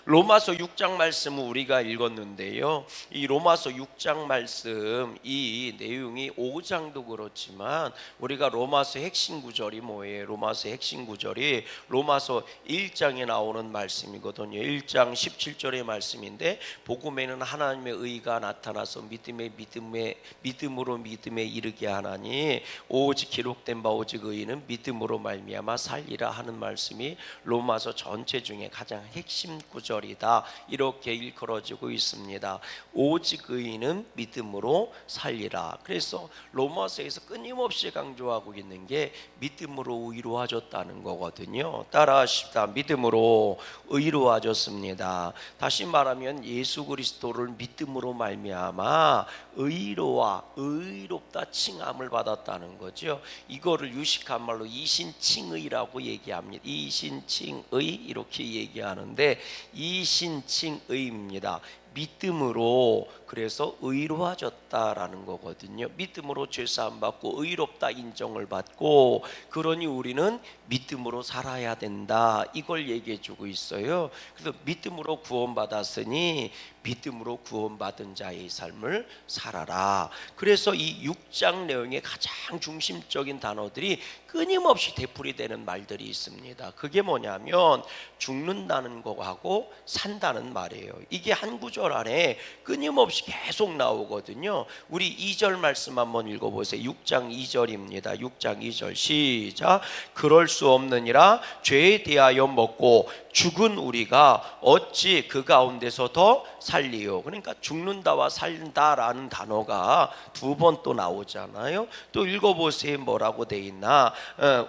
로마서 6장 말씀을 우리가 읽었는데요. 이 로마서 6장 말씀 이 내용이 5장도 그렇지만 우리가 로마서 핵심 구절이 뭐예요? 로마서 핵심 구절이 로마서 1장에 나오는 말씀이거든요. 1장 17절의 말씀인데 복음에는 하나님의 의가 나타나서 믿음으로 믿음에 이르게 하나니 오직 기록된 바 오직 의인은 믿음으로 말미암아 살리라 하는 말씀이 로마서 전체 중에 가장 핵심 구절이다. 이렇게 일컬어지고 있습니다. 오직 의인은 믿음으로 살리라. 그래서 로마서에서 끊임없이 강조하고 있는 게 믿음으로 의로워졌다는 거거든요. 따라하십시다. 믿음으로 의로워졌습니다. 다시 말하면 예수 그리스도를 믿음으로 말미암아 의롭다 칭함을 받았다는 거죠. 이거를 유식한 말로 이신칭의라고 얘기합니다. 이신칭의 이렇게 얘기하는데 이신칭의입니다. 믿음으로 그래서 의로워졌다라는 거거든요. 믿음으로 죄사함 받고 의롭다 인정을 받고 그러니 우리는 믿음으로 살아야 된다. 이걸 얘기해 주고 있어요. 그래서 믿음으로 구원받았으니 믿음으로 구원받은 자의 삶을 살아라. 그래서 이 6장 내용의 가장 중심적인 단어들이 끊임없이 되풀이되는 말들이 있습니다. 그게 뭐냐면 죽는다는 거하고 산다는 말이에요. 이게 한 구절 안에 끊임없이 계속 나오거든요. 우리 2절 말씀 한번 읽어보세요. 6장 2절입니다. 6장 2절 시작. 그럴 수 없느니라 죄에 대하여 먹고 죽은 우리가 어찌 그 가운데서 더 살리요. 그러니까 죽는다와 살린다라는 단어가 두 번 또 나오잖아요. 또 읽어보세요. 뭐라고 돼 있나.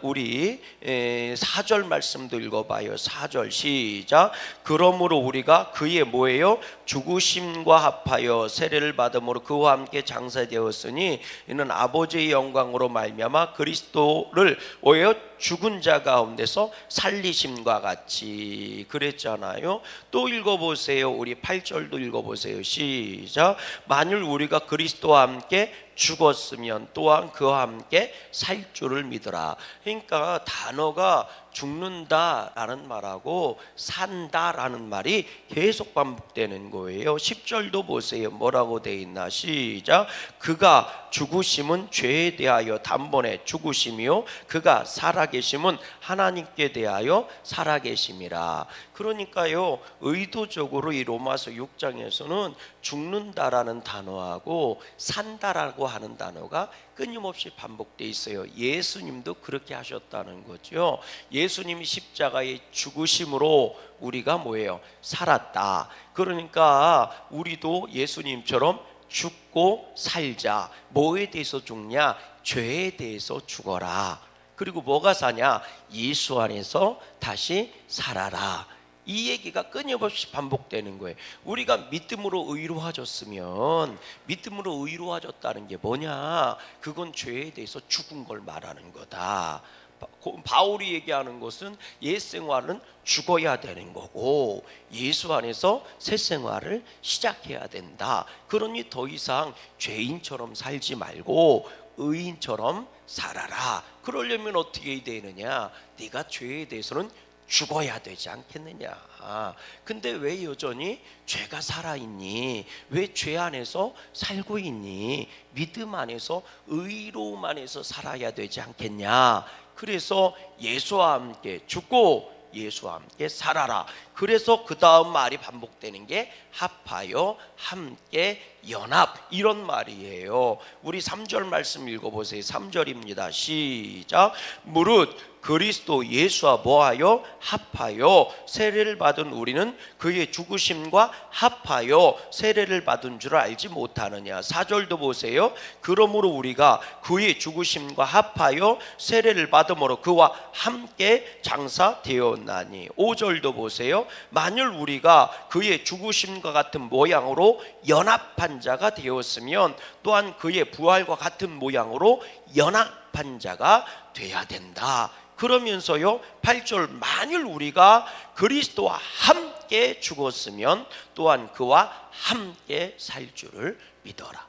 우리 4절 말씀도 읽어봐요. 4절 시작. 그러므로 우리가 그의 뭐예요? 죽으심과 합하여 세례를 받음으로 그와 함께 장사되었으니 이는 아버지의 영광으로 말미암아 그리스도를 오히려 죽은 자 가운데서 살리심과 같이 그랬잖아요. 또 읽어보세요. 우리 8절도 읽어보세요. 시작. 만일 우리가 그리스도와 함께 죽었으면 또한 그와 함께 살 줄을 믿어라. 그러니까 단어가 죽는다라는 말하고 산다라는 말이 계속 반복되는 거예요. 10절도 보세요. 뭐라고 돼 있나. 시작. 그가 죽으심은 죄에 대하여 단번에 죽으심이요 그가 살아계심은 하나님께 대하여 살아계심이라. 그러니까요 의도적으로 이 로마서 6장에서는 죽는다라는 단어하고 산다라고 하는 단어가 끊임없이 반복되어 있어요. 예수님도 그렇게 하셨다는 거죠. 예수님이 십자가의 죽으심으로 우리가 뭐예요? 살았다. 그러니까 우리도 예수님처럼 죽고 살자. 뭐에 대해서 죽냐? 죄에 대해서 죽어라. 그리고 뭐가 사냐? 예수 안에서 다시 살아라. 이 얘기가 끊임없이 반복되는 거예요. 우리가 믿음으로 의로워졌으면 믿음으로 의로워졌다는 게 뭐냐? 그건 죄에 대해서 죽은 걸 말하는 거다. 바울이 얘기하는 것은 옛 생활은 죽어야 되는 거고 예수 안에서 새 생활을 시작해야 된다. 그러니 더 이상 죄인처럼 살지 말고 의인처럼 살아라. 그러려면 어떻게 해야 되느냐? 네가 죄에 대해서는 죽어야 되지 않겠느냐. 근데 왜 여전히 죄가 살아있니? 왜 죄 안에서 살고 있니? 믿음 안에서 의로움 안에서 살아야 되지 않겠냐. 그래서 예수와 함께 죽고 예수와 함께 살아라. 그래서 그 다음 말이 반복되는 게 합하여 함께 연합 이런 말이에요. 우리 3절 말씀 읽어보세요. 3절입니다. 시작. 무릇 그리스도 예수와 뭐하여 합하여 세례를 받은 우리는 그의 죽으심과 합하여 세례를 받은 줄 알지 못하느냐. 4절도 보세요. 그러므로 우리가 그의 죽으심과 합하여 세례를 받음으로 그와 함께 장사되었나니. 5절도 보세요. 만일 우리가 그의 죽으심과 같은 모양으로 연합한 자가 되었으면 또한 그의 부활과 같은 모양으로 연합한 자가 돼야 된다. 그러면서요 8절 만일 우리가 그리스도와 함께 죽었으면 또한 그와 함께 살 줄을 믿어라.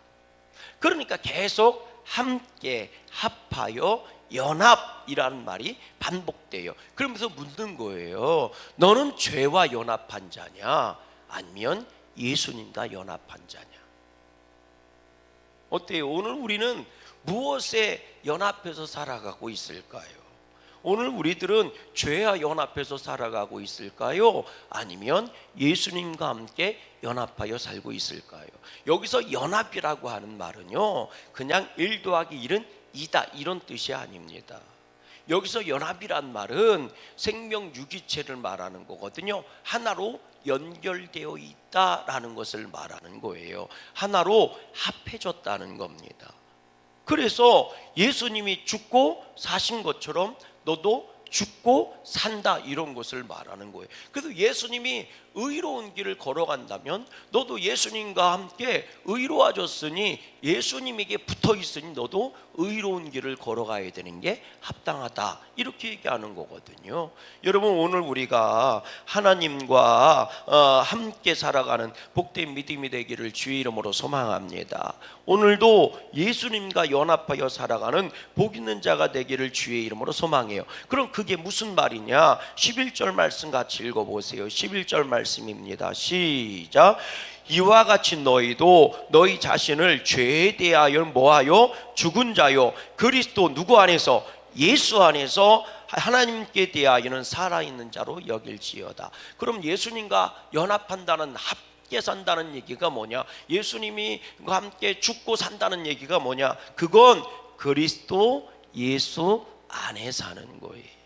그러니까 계속 함께 합하여 연합이라는 말이 반복돼요. 그러면서 묻는 거예요. 너는 죄와 연합한 자냐? 아니면 예수님과 연합한 자냐? 어때요? 오늘 우리는 무엇에 연합해서 살아가고 있을까요? 오늘 우리들은 죄와 연합해서 살아가고 있을까요? 아니면 예수님과 함께 연합하여 살고 있을까요? 여기서 연합이라고 하는 말은요, 그냥 1 더하기 1은 2다 이런 뜻이 아닙니다. 여기서 연합이란 말은 생명 유기체를 말하는 거거든요. 하나로 연결되어 있다라는 것을 말하는 거예요. 하나로 합해졌다는 겁니다. 그래서 예수님이 죽고 사신 것처럼 너도 죽고 산다 이런 것을 말하는 거예요. 그래서 예수님이 의로운 길을 걸어간다면 너도 예수님과 함께 의로워졌으니 예수님에게 붙어 있으니 너도 의로운 길을 걸어가야 되는 게 합당하다 이렇게 얘기하는 거거든요. 여러분 오늘 우리가 하나님과 함께 살아가는 복된 믿음이 되기를 주의 이름으로 소망합니다. 오늘도 예수님과 연합하여 살아가는 복 있는 자가 되기를 주의 이름으로 소망해요. 그럼 그게 무슨 말이냐? 11절 말씀 같이 읽어보세요. 11절 말씀입니다. 시작. 이와 같이 너희도 너희 자신을 죄에 대하여 뭐하여? 죽은 자요 그리스도 누구 안에서? 예수 안에서 하나님께 대하여는 살아있는 자로 여길지어다. 그럼 예수님과 연합한다는 함께 산다는 얘기가 뭐냐? 예수님이 함께 죽고 산다는 얘기가 뭐냐? 그건 그리스도 예수 안에 사는 거예요.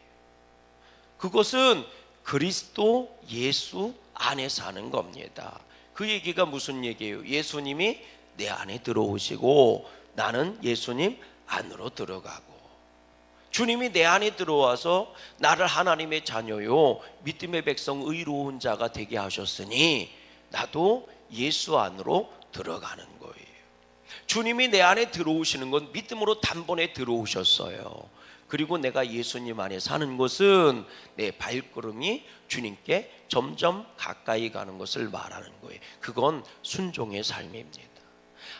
그것은 그리스도 예수 안에 사는 겁니다. 그 얘기가 무슨 얘기예요? 예수님이 내 안에 들어오시고 나는 예수님 안으로 들어가고 주님이 내 안에 들어와서 나를 하나님의 자녀요 믿음의 백성 의로운 자가 되게 하셨으니 나도 예수 안으로 들어가는 거예요. 주님이 내 안에 들어오시는 건 믿음으로 단번에 들어오셨어요. 그리고 내가 예수님 안에 사는 것은 내 발걸음이 주님께 점점 가까이 가는 것을 말하는 거예요. 그건 순종의 삶입니다.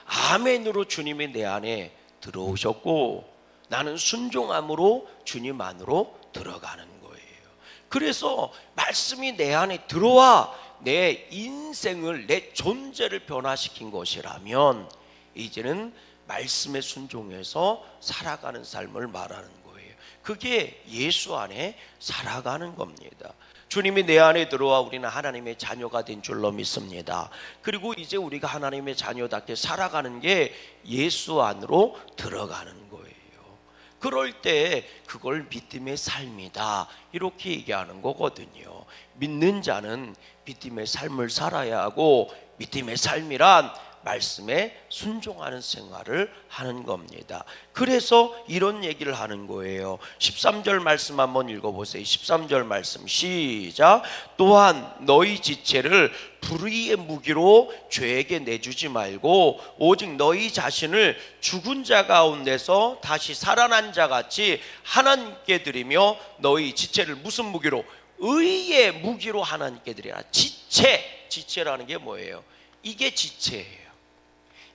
아멘으로 주님이 내 안에 들어오셨고 나는 순종함으로 주님 안으로 들어가는 거예요. 그래서 말씀이 내 안에 들어와 내 인생을 내 존재를 변화시킨 것이라면 이제는 말씀에 순종해서 살아가는 삶을 말하는 거예요. 그게 예수 안에 살아가는 겁니다. 주님이 내 안에 들어와 우리는 하나님의 자녀가 된 줄로 믿습니다. 그리고 이제 우리가 하나님의 자녀답게 살아가는 게 예수 안으로 들어가는 거예요. 그럴 때 그걸 믿음의 삶이다 이렇게 얘기하는 거거든요. 믿는 자는 믿음의 삶을 살아야 하고 믿음의 삶이란 말씀에 순종하는 생활을 하는 겁니다. 그래서 이런 얘기를 하는 거예요. 13절 말씀 한번 읽어보세요. 13절 말씀 시작. 또한 너희 지체를 불의의 무기로 죄에게 내주지 말고 오직 너희 자신을 죽은 자 가운데서 다시 살아난 자 같이 하나님께 드리며 너희 지체를 무슨 무기로? 의의 무기로 하나님께 드리라. 지체라는 게 뭐예요? 이게 지체예요.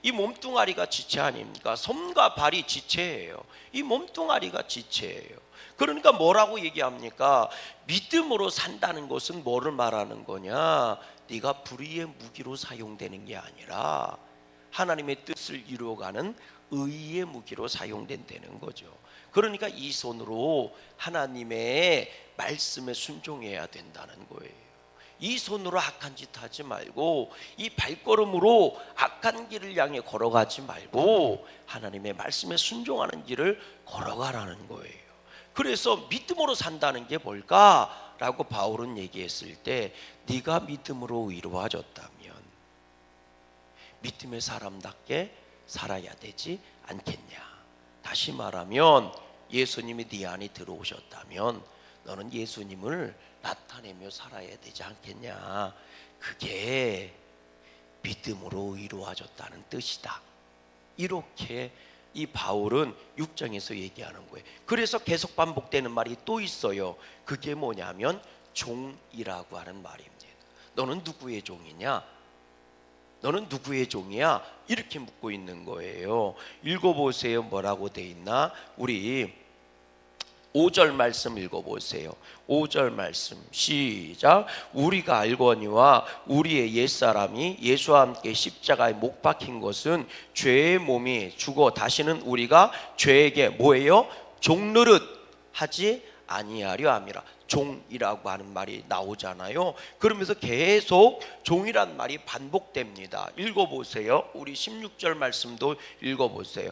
이 몸뚱아리가 지체 아닙니까? 손과 발이 지체예요. 이 몸뚱아리가 지체예요. 그러니까 뭐라고 얘기합니까? 믿음으로 산다는 것은 뭐를 말하는 거냐? 네가 불의의 무기로 사용되는 게 아니라 하나님의 뜻을 이루어가는 의의 무기로 사용된다는 거죠. 그러니까 이 손으로 하나님의 말씀에 순종해야 된다는 거예요. 이 손으로 악한 짓 하지 말고 이 발걸음으로 악한 길을 향해 걸어가지 말고 하나님의 말씀에 순종하는 길을 걸어가라는 거예요. 그래서 믿음으로 산다는 게 뭘까라고 바울은 얘기했을 때 네가 믿음으로 의로워졌다면 믿음의 사람답게 살아야 되지 않겠냐. 다시 말하면 예수님이 네 안에 들어오셨다면 너는 예수님을 나타내며 살아야 되지 않겠냐. 그게 믿음으로 의로워졌다는 뜻이다. 이렇게 이 바울은 6장에서 얘기하는 거예요. 그래서 계속 반복되는 말이 또 있어요. 그게 뭐냐면 종이라고 하는 말입니다. 너는 누구의 종이냐? 너는 누구의 종이야? 이렇게 묻고 있는 거예요. 읽어보세요. 뭐라고 돼 있나? 우리 5절 말씀 읽어보세요. 5절 말씀 시작. 우리가 알거니와 우리의 옛사람이 예수와 함께 십자가에 못 박힌 것은 죄의 몸이 죽어 다시는 우리가 죄에게 뭐예요? 종노릇 하지 아니하려 함이라. 종이라고 하는 말이 나오잖아요. 그러면서 계속 종이란 말이 반복됩니다. 읽어보세요. 우리 16절 말씀도 읽어보세요.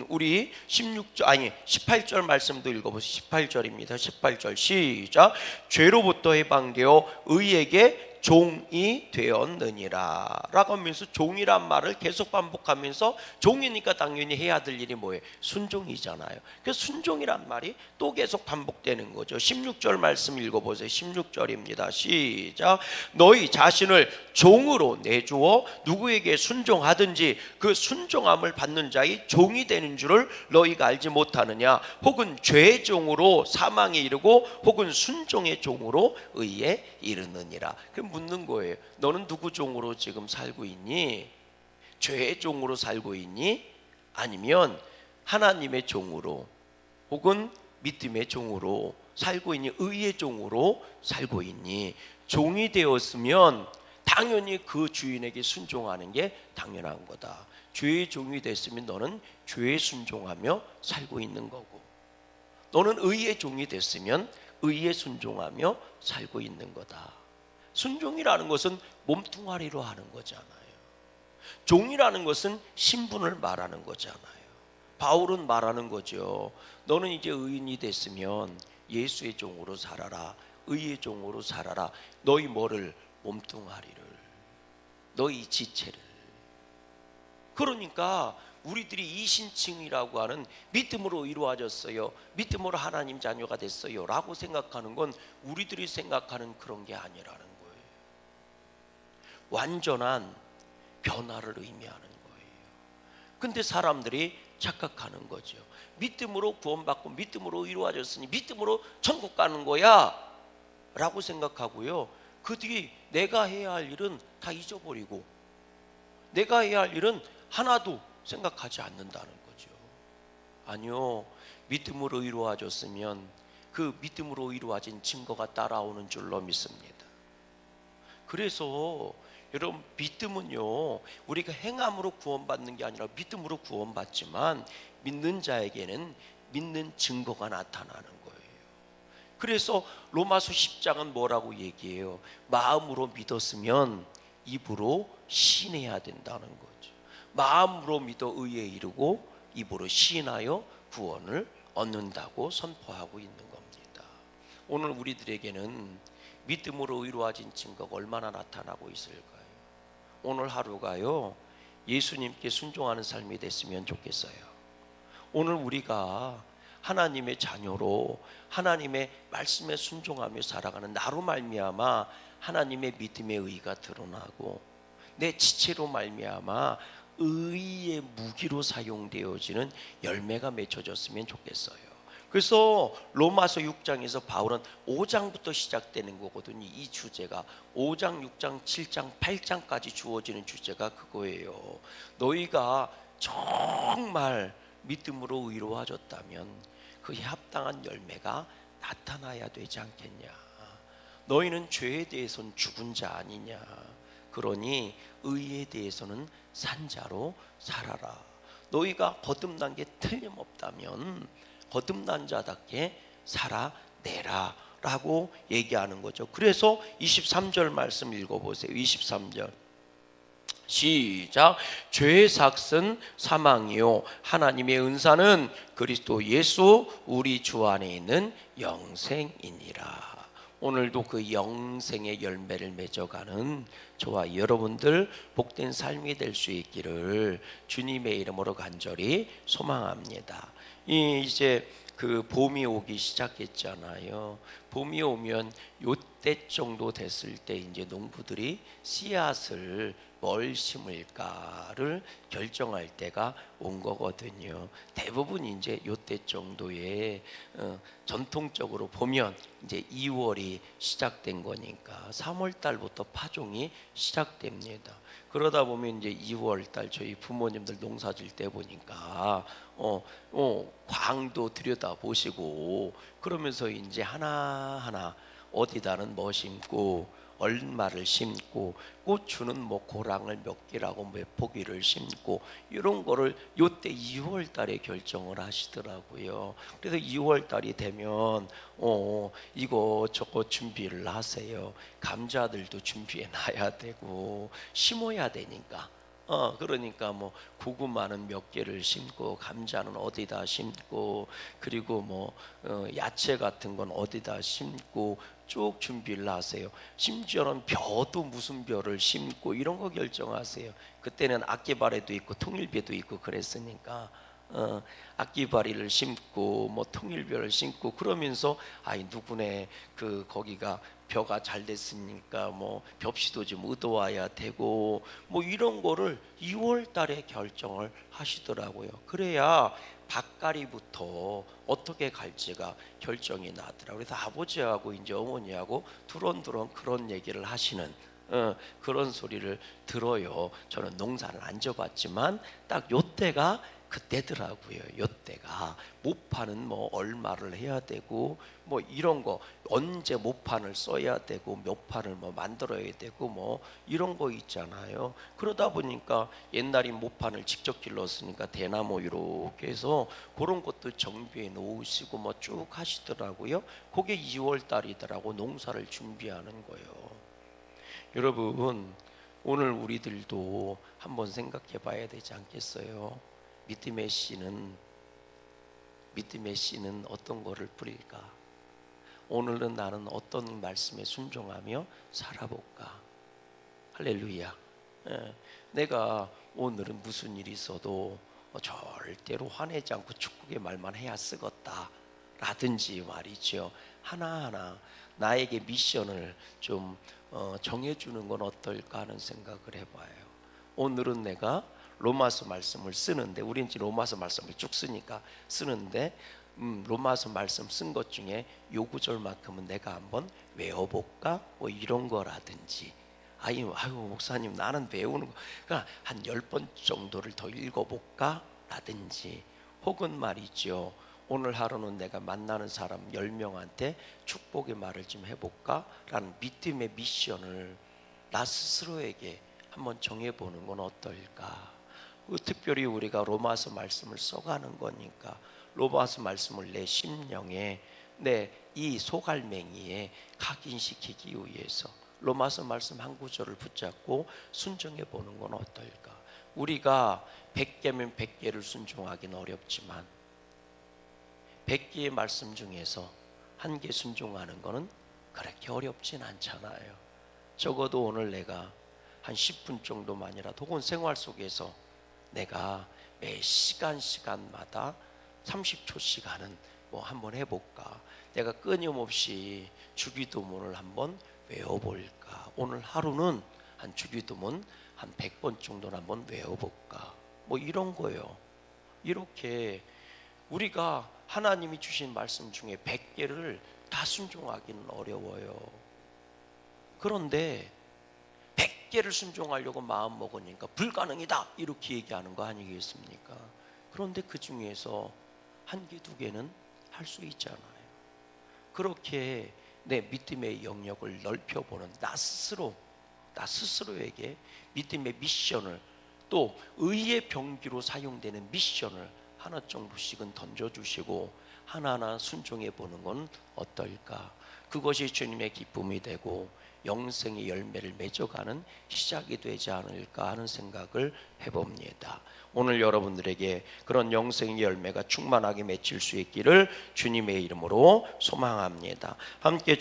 우리 18절 말씀도 읽어보세요. 18절입니다. 18절 시작. 죄로부터 해방되어 의에게 종이 되었느니라 라고 하면서 종이란 말을 계속 반복하면서, 종이니까 당연히 해야 될 일이 뭐예요? 순종이잖아요. 그래서 순종이란 말이 또 계속 반복되는 거죠. 16절 말씀 읽어보세요. 16절입니다. 시작. 너희 자신을 종으로 내주어 누구에게 순종하든지 그 순종함을 받는 자의 종이 되는 줄을 너희가 알지 못하느냐? 혹은 죄의 종으로 사망에 이르고 혹은 순종의 종으로 의에 이르느니라. 그럼 묻는 거예요. 너는 누구 종으로 지금 살고 있니? 죄의 종으로 살고 있니? 아니면 하나님의 종으로 혹은 믿음의 종으로 살고 있니? 의의 종으로 살고 있니? 종이 되었으면 당연히 그 주인에게 순종하는 게 당연한 거다. 죄의 종이 됐으면 너는 죄에 순종하며 살고 있는 거고, 너는 의의 종이 됐으면 의에 순종하며 살고 있는 거다. 순종이라는 것은 몸뚱아리로 하는 거잖아요. 종이라는 것은 신분을 말하는 거잖아요. 바울은 말하는 거죠. 너는 이제 의인이 됐으면 예수의 종으로 살아라. 의의 종으로 살아라. 너희 뭐를? 몸뚱아리를, 너희 지체를. 그러니까 우리들이 이신칭이라고 하는 믿음으로 이루어졌어요, 믿음으로 하나님 자녀가 됐어요 라고 생각하는 건 우리들이 생각하는 그런 게 아니라는 거예요. 완전한 변화를 의미하는 거예요. 근데 사람들이 착각하는 거죠. 믿음으로 구원받고 믿음으로 이루어졌으니 믿음으로 천국 가는 거야 라고 생각하고요, 그 뒤에 내가 해야 할 일은 다 잊어버리고 내가 해야 할 일은 하나도 생각하지 않는다는 거죠. 아니요, 믿음으로 이루어졌으면 그 믿음으로 이루어진 증거가 따라오는 줄로 믿습니다. 그래서 여러분, 믿음은요, 우리가 행함으로 구원받는 게 아니라 믿음으로 구원받지만 믿는 자에게는 믿는 증거가 나타나는 거예요. 그래서 로마서 10장은 뭐라고 얘기해요? 마음으로 믿었으면 입으로 시인해야 된다는 거죠. 마음으로 믿어 의에 이르고 입으로 시인하여 구원을 얻는다고 선포하고 있는 겁니다. 오늘 우리들에게는 믿음으로 이루어진 증거가 얼마나 나타나고 있을까요? 오늘 하루가요, 예수님께 순종하는 삶이 됐으면 좋겠어요. 오늘 우리가 하나님의 자녀로 하나님의 말씀에 순종하며 살아가는 나로 말미암아 하나님의 믿음의 의가 드러나고 내 지체로 말미암아 의의 무기로 사용되어지는 열매가 맺혀졌으면 좋겠어요. 그래서 로마서 6장에서 바울은 5장부터 시작되는 거거든요. 이 주제가 5장, 6장, 7장, 8장까지 주어지는 주제가 그거예요. 너희가 정말 믿음으로 의로워졌다면 그에 합당한 열매가 나타나야 되지 않겠냐. 너희는 죄에 대해서는 죽은 자 아니냐. 그러니 의에 대해서는 산 자로 살아라. 너희가 거듭난 게 틀림없다면 거듭난 자답게 살아내라 라고 얘기하는 거죠. 그래서 23절 말씀 읽어보세요. 23절 시작. 죄의 삭은 사망이요 하나님의 은사는 그리스도 예수 우리 주 안에 있는 영생이니라. 오늘도 그 영생의 열매를 맺어가는 저와 여러분들 복된 삶이 될 수 있기를 주님의 이름으로 간절히 소망합니다. 이제 그 봄이 오기 시작했잖아요. 봄이 오면 요때 정도 됐을 때 이제 농부들이 씨앗을 뭘 심을까를 결정할 때가 온 거거든요. 대부분 이제 요때 정도에 전통적으로 보면 이제 2월이 시작된 거니까 3월 달부터 파종이 시작됩니다. 그러다 보면 이제 2월 달 저희 부모님들 농사 질 때 보니까 광도 들여다 보시고 그러면서 이제 하나하나 어디다는 뭐 심고 얼마를 심고 고추는 뭐 고랑을 몇 개라고 몇 포기를 심고 이런 거를 요때 2월 달에 결정을 하시더라고요. 그래서 2월 달이 되면 이거 저거 준비를 하세요. 감자들도 준비해 놔야 되고 심어야 되니까. 그러니까 뭐 고구마는 몇 개를 심고 감자는 어디다 심고 그리고 뭐 야채 같은 건 어디다 심고 쭉 준비를 하세요. 심지어는 벼도 무슨 벼를 심고 이런 거 결정하세요. 그때는 악기바리도 있고 통일벼도 있고 그랬으니까 악기바리를 심고 뭐 통일벼를 심고 그러면서 아이 누구네 그 거기가 벼가 잘 됐으니까 뭐 벽시도 좀 얻어와야 되고 뭐 이런 거를 2월 달에 결정을 하시더라고요. 그래야 밭가리부터 어떻게 갈지가 결정이 나더라고요. 그래서 아버지하고 이제 어머니하고 두런두런 그런 얘기를 하시는 그런 소리를 들어요. 저는 농사를 안 져봤지만 딱 요때가 그때더라고요. 요때가 모판은 뭐 얼마를 해야 되고 뭐 이런 거 언제 모판을 써야 되고 몇 판을 뭐 만들어야 되고 뭐 이런 거 있잖아요. 그러다 보니까 옛날에 모판을 직접 길렀으니까 대나무 이렇게 해서 그런 것도 정비해 놓으시고 뭐 쭉 하시더라고요. 그게 2월 달이더라고 농사를 준비하는 거예요. 여러분 오늘 우리들도 한번 생각해 봐야 되지 않겠어요? 믿음의 씨는 어떤 거를 뿌릴까? 오늘은 나는 어떤 말씀에 순종하며 살아볼까? 할렐루야. 내가 오늘은 무슨 일이 있어도 절대로 화내지 않고 축복의 말만 해야 쓰겄다 라든지 말이죠. 하나하나 나에게 미션을 좀 정해주는 건 어떨까 하는 생각을 해봐요. 오늘은 내가 로마서 말씀을 쓰는데 우리는 이제 로마서 말씀을 쭉 쓰니까 쓰는데 로마서 말씀 쓴 것 중에 요 구절만큼은 내가 한번 외워볼까? 뭐 이런 거라든지 아유 목사님 나는 외우는 거 그러니까 한 10번 정도를 더 읽어볼까? 라든지 혹은 말이죠 오늘 하루는 내가 만나는 사람 10명한테 축복의 말을 좀 해볼까? 라는 믿음의 미션을 나 스스로에게 한번 정해보는 건 어떨까? 특별히 우리가 로마서 말씀을 써가는 거니까 로마서 말씀을 내 심령에 내 이 소갈맹이에 각인시키기 위해서 로마서 말씀 한 구절을 붙잡고 순종해 보는 건 어떨까? 우리가 100개면 100개를 순종하기는 어렵지만 100개의 말씀 중에서 한 개 순종하는 거는 그렇게 어렵진 않잖아요. 적어도 오늘 내가 한 10분 정도만이라도 혹은 생활 속에서 내가 매 시간마다 30초 시간은 뭐 한번 해볼까? 내가 끊임없이 주기도문을 한번 외워볼까? 오늘 하루는 한 주기도문 한 100번 정도는 한번 외워볼까? 뭐 이런 거요. 이렇게 우리가 하나님이 주신 말씀 중에 100개를 다 순종하기는 어려워요. 그런데 100개를 순종하려고 마음 먹으니까 불가능이다 이렇게 얘기하는 거 아니겠습니까? 그런데 그 중에서 한 개, 두 개는 할 수 있잖아요. 그렇게 내 믿음의 영역을 넓혀보는 나 스스로에게 믿음의 미션을 또 의의 병기로 사용되는 미션을 하나 정도씩은 던져주시고 하나하나 순종해 보는 건 어떨까? 그것이 주님의 기쁨이 되고 영생의 열매를 맺어가는 시작이 되지 않을까 하는 생각을 해봅니다. 오늘 여러분들에게 그런 영생의 열매가 충만하게 맺힐 수 있기를 주님의 이름으로 소망합니다. 함께